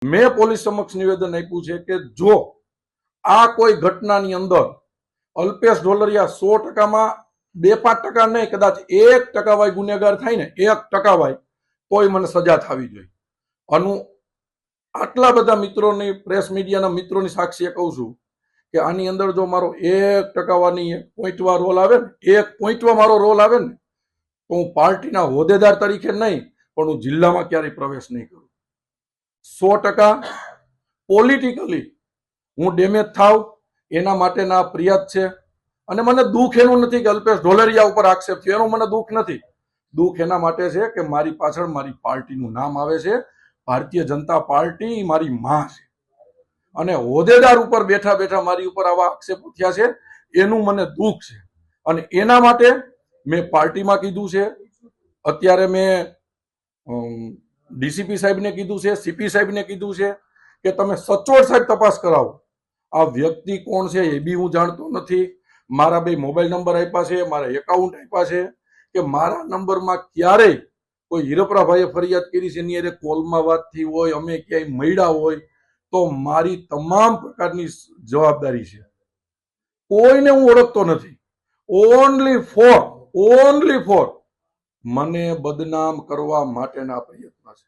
મેં પોલીસ સમક્ષ નિવેદન આપ્યું છે કે જો આ કોઈ ઘટનાની અંદર અલ્પેશ ઢોલરિયા 100%માં 2-5% નહીં, કદાચ 1% વાય ગુનેગાર થાય ને, 1% વાય, તોય મને સજા થવી જોઈએ. આનું આટલા બધા મિત્રોની, પ્રેસ મીડિયાના મિત્રોની સાક્ષીએ કહું છું કે આની અંદર જો મારો 1% વાની 1 રોલ આવે ને, 1 મારો રોલ આવે ને, તો હું પાર્ટીના હોદ્દેદાર તરીકે નહીં, પણ હું જિલ્લામાં ક્યારેય પ્રવેશ નહીં કરું. 100% પોલિટિકલી હું ડેમેજ થાવ એના માટેના ફરિયાદ છે. અને મને દુઃખ એનું નથી કે અલ્પેશ ઢોલરિયા ઉપર આક્ષેપ થયો, એનું મને દુઃખ નથી. દુઃખ એના માટે છે કે મારી પાછળ મારી પાર્ટીનું નામ આવે છે. ભારતીય જનતા પાર્ટી મારી માં છે, અને હોદ્દેદાર ઉપર બેઠા બેઠા મારી ઉપર આવા આક્ષેપો થયા છે, એનું મને દુઃખ છે. અને એના માટે મેં પાર્ટીમાં કીધું છે. અત્યારે મેં ડીસીપી સાહેબને કીધું છે, સીપી સાહેબને કીધું છે કે તમે સચોટ સાહેબ તપાસ કરાવો. આ વ્યક્તિ કોણ છે એ બી હું જાણતો નથી. મારા 2 મોબાઈલ નંબર આપ્યા છે, મારા એકાઉન્ટ આપ્યા છે, કે મારા નંબરમાં ક્યારેય કોઈ હિરપરાભાઈએ ફરિયાદ કરી છે એની અરે કોલમાં વાત થઈ હોય, અમે ક્યાંય મળ્યા હોય, તો મારી તમામ પ્રકારની જવાબદારી છે. કોઈને હું ઓળખતો નથી. ઓનલી ફોર મને બદનામ કરવા માટેના પ્રયત્ન છે.